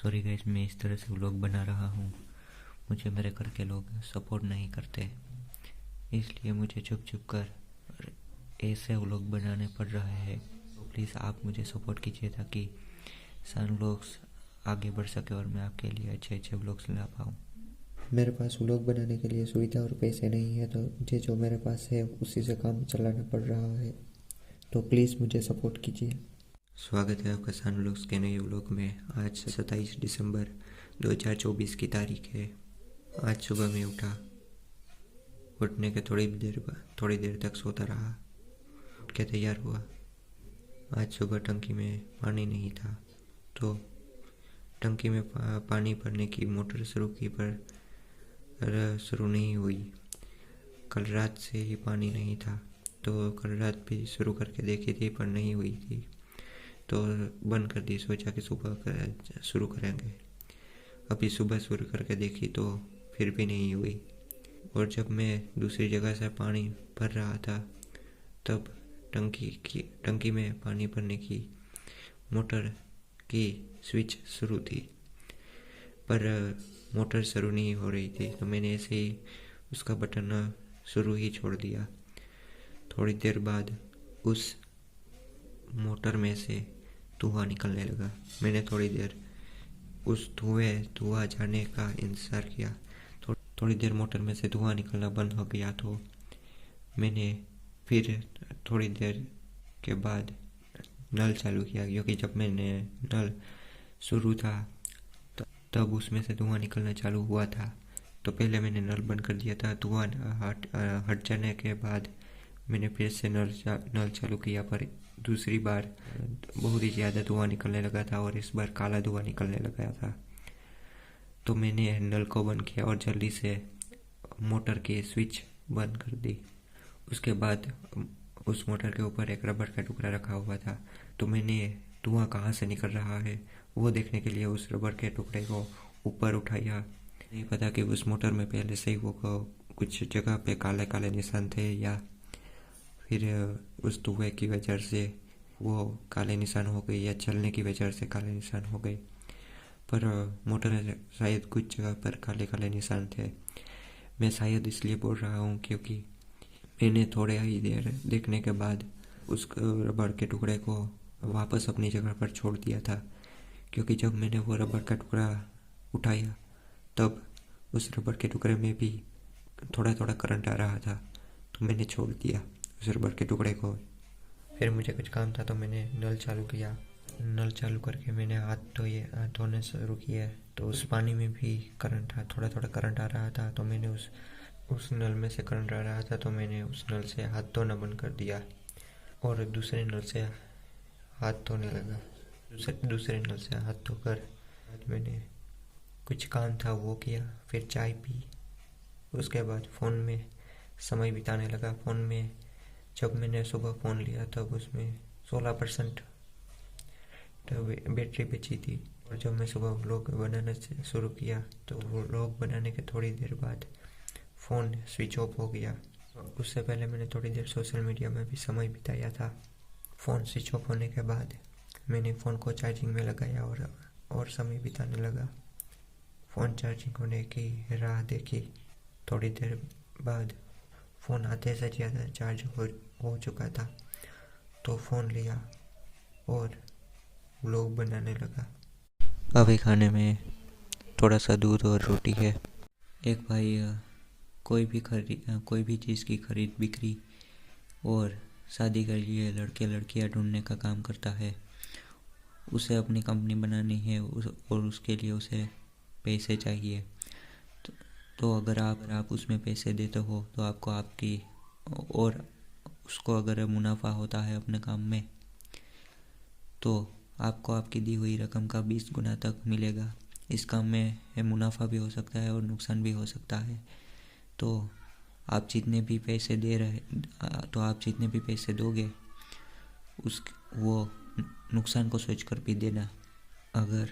Sorry guys, मैं इस तरह से व्लॉग बना रहा हूँ। मुझे मेरे घर के लोग सपोर्ट नहीं करते, इसलिए मुझे छुप छुप कर ऐसे व्लॉग बनाने पड़ रहे हैं। तो प्लीज़ आप मुझे सपोर्ट कीजिए ताकि सन व्लॉग्स आगे बढ़ सके और मैं आपके लिए अच्छे अच्छे व्लॉग्स ला पाऊँ। मेरे पास व्लॉग बनाने के लिए सुविधा और पैसे नहीं है, तो मुझे जो मेरे पास है उसी से काम चलाना पड़ रहा है। तो प्लीज़ मुझे सपोर्ट कीजिए। स्वागत है आपका सन व्लॉग्स के नए व्लॉग में। आज 27 दिसंबर 2024 की तारीख है। आज सुबह मैं उठा। उठने के थोड़ी देर तक सोता रहा। उठ के तैयार हुआ। आज सुबह टंकी में पानी नहीं था, तो टंकी में पानी भरने की मोटर शुरू की, पर शुरू नहीं हुई। कल रात से ही पानी नहीं था, तो कल रात भी शुरू करके देखी थी पर नहीं हुई थी, तो बंद कर दी। सोचा कि सुबह शुरू करेंगे। अभी सुबह शुरू करके देखी तो फिर भी नहीं हुई। और जब मैं दूसरी जगह से पानी भर रहा था, तब टंकी में पानी भरने की मोटर की स्विच शुरू थी, पर मोटर शुरू नहीं हो रही थी। तो मैंने ऐसे ही उसका बटन शुरू ही छोड़ दिया। थोड़ी देर बाद उस मोटर में से धुआं निकलने लगा। मैंने थोड़ी देर उस धुआं जाने का इंतज़ार किया। थोड़ी देर मोटर में से धुआं निकलना बंद हो गया, तो मैंने फिर थोड़ी देर के बाद नल चालू किया, क्योंकि जब मैंने नल शुरू था तब उसमें से धुआं निकलना चालू हुआ था। तो पहले मैंने नल बंद कर दिया था। धुआं हट जाने के बाद मैंने फिर से नल चालू किया, पर दूसरी बार बहुत ही ज़्यादा धुआं निकलने लगा था और इस बार काला धुआं निकलने लगा था। तो मैंने नल को बंद किया और जल्दी से मोटर की स्विच बंद कर दी। उसके बाद उस मोटर के ऊपर एक रबड़ का टुकड़ा रखा हुआ था, तो मैंने धुआं कहाँ से निकल रहा है वो देखने के लिए उस रबड़ के टुकड़े को ऊपर उठाया। नहीं पता कि उस मोटर में पहले से ही वो कुछ जगह पे काले काले निशान थे, या फिर उस धुएं की वजह से वो काले निशान हो गए, या चलने की वजह से काले निशान हो गए। पर मोटर में शायद कुछ जगह पर काले काले निशान थे। मैं शायद इसलिए बोल रहा हूँ क्योंकि मैंने थोड़े ही देर देखने के बाद उस रबड़ के टुकड़े को वापस अपनी जगह पर छोड़ दिया था, क्योंकि जब मैंने वो रबड़ का टुकड़ा उठाया तब उस रबड़ के टुकड़े में भी थोड़ा थोड़ा करंट आ रहा था, तो मैंने छोड़ दिया उस रबड़ के टुकड़े को। फिर मुझे कुछ काम था तो मैंने नल चालू किया। नल चालू करके मैंने हाथ धोने शुरू किया, तो उस पानी में भी करंट थोड़ा थोड़ा करंट आ रहा था। तो मैंने उस नल में से करंट आ रहा था, तो मैंने उस नल से हाथ धोना बंद कर दिया और दूसरे नल से हाथ धोने लगा। दूसरे नल से हाथ धोकर मैंने कुछ काम था वो किया, फिर चाय पी। उसके बाद फ़ोन में समय बिताने लगा। फ़ोन में जब मैंने सुबह फ़ोन लिया तब उसमें 16% बैटरी बची थी। और जब मैं सुबह व्लॉग बनाना शुरू किया तो व्लॉग बनाने के थोड़ी देर बाद फ़ोन स्विच ऑफ हो गया। उससे पहले मैंने थोड़ी देर सोशल मीडिया में भी समय बिताया था। फ़ोन स्विच ऑफ होने के बाद मैंने फ़ोन को चार्जिंग में लगाया और समय बिताने लगा। फ़ोन चार्जिंग होने की राह देखी। थोड़ी देर बाद फ़ोन आधे से ज़्यादा चार्ज हो चुका था, तो फ़ोन लिया और व्लॉग बनाने लगा। अभी खाने में थोड़ा सा दूध और रोटी है। एक भाई कोई भी चीज़ की खरीद बिक्री और शादी के लिए लड़के लड़कियां ढूंढने का काम करता है। उसे अपनी कंपनी बनानी है और उसके लिए उसे पैसे चाहिए। तो अगर आप उसमें पैसे देते हो तो आपको और उसको अगर मुनाफा होता है अपने काम में, तो आपको आपकी दी हुई रकम का 20 गुना तक मिलेगा। इस काम में मुनाफा भी हो सकता है और नुकसान भी हो सकता है। तो आप जितने भी पैसे दोगे वो नुकसान को सोच कर भी देना। अगर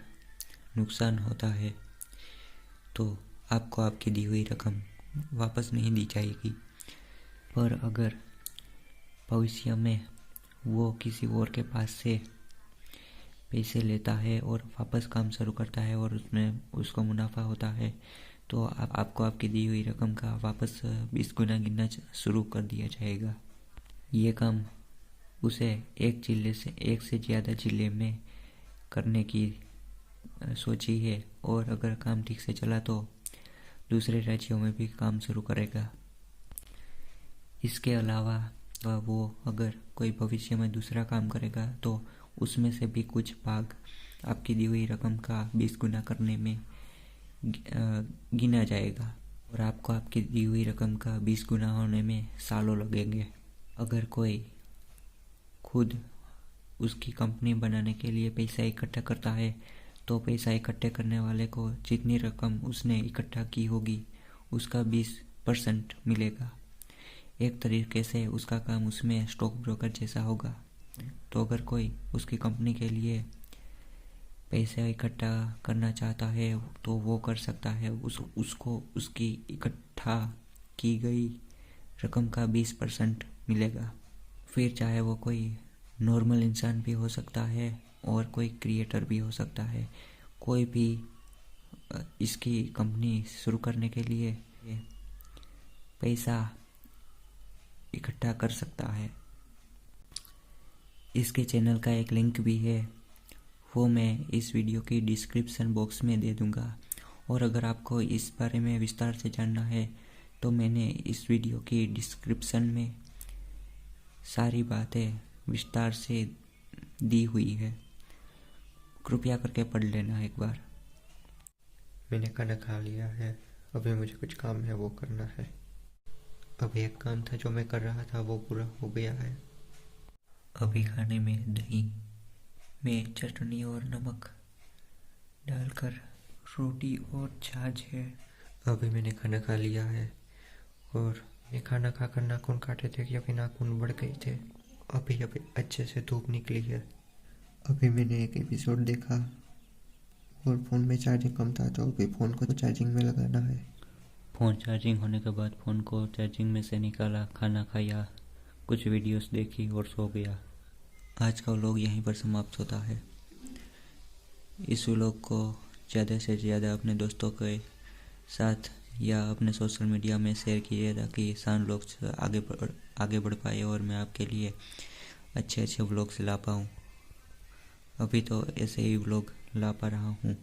नुकसान होता है तो आपको आपकी दी हुई रकम वापस नहीं दी जाएगी। पर अगर भविष्य में वो किसी और के पास से पैसे लेता है और वापस काम शुरू करता है और उसमें उसको मुनाफा होता है, तो आपको आपकी दी हुई रकम का वापस 20 गुना गिनना शुरू कर दिया जाएगा। ये काम उसे एक से ज़्यादा जिले में करने की सोची है, और अगर काम ठीक से चला तो दूसरे राज्यों में भी काम शुरू करेगा। इसके अलावा वो अगर कोई भविष्य में दूसरा काम करेगा तो उसमें से भी कुछ भाग आपकी दी हुई रकम का 20 गुना करने में गिना जाएगा, और आपको आपकी दी हुई रकम का 20 गुना होने में सालों लगेंगे। अगर कोई खुद उसकी कंपनी बनाने के लिए पैसा इकट्ठा करता है तो पैसा इकट्ठे करने वाले को जितनी रकम उसने इकट्ठा की होगी उसका 20% मिलेगा। एक तरीके से उसका काम उसमें स्टॉक ब्रोकर जैसा होगा। तो अगर कोई उसकी कंपनी के लिए पैसा इकट्ठा करना चाहता है तो वो कर सकता है। उसको उसकी इकट्ठा की गई रकम का 20% मिलेगा। फिर चाहे वो कोई नॉर्मल इंसान भी हो सकता है और कोई क्रिएटर भी हो सकता है, कोई भी इसकी कंपनी शुरू करने के लिए पैसा इकट्ठा कर सकता है। इसके चैनल का एक लिंक भी है, वो मैं इस वीडियो की डिस्क्रिप्शन बॉक्स में दे दूंगा। और अगर आपको इस बारे में विस्तार से जानना है तो मैंने इस वीडियो की डिस्क्रिप्शन में सारी बातें विस्तार से दी हुई है, कृपया करके पढ़ लेना एक बार। मैंने खाना खा लिया है, अभी मुझे कुछ काम है वो करना है। अभी एक काम था जो मैं कर रहा था वो पूरा हो गया है। अभी खाने में दही में चटनी और नमक डालकर रोटी और छाछ है। अभी मैंने खाना खा लिया है और मैं खाना खाकर नाखून काटे थे कि अभी नाखून बढ़ गए थे। अभी अभी अच्छे से धूप निकली है। अभी मैंने एक एपिसोड देखा और फ़ोन में चार्जिंग कम था तो अभी फ़ोन को चार्जिंग में लगाना है। फ़ोन चार्जिंग होने के बाद फ़ोन को चार्जिंग में से निकाला, खाना खाया, कुछ वीडियोस देखी और सो गया। आज का व्लॉग यहीं पर समाप्त होता है। इस व्लॉग को ज़्यादा से ज़्यादा अपने दोस्तों के साथ या अपने सोशल मीडिया में शेयर कीजिए ताकि सान लोग आगे बढ़ पाए और मैं आपके लिए अच्छे व्लॉग्स ला पाऊँ। अभी तो ऐसे ही व्लॉग ला पा रहा हूँ।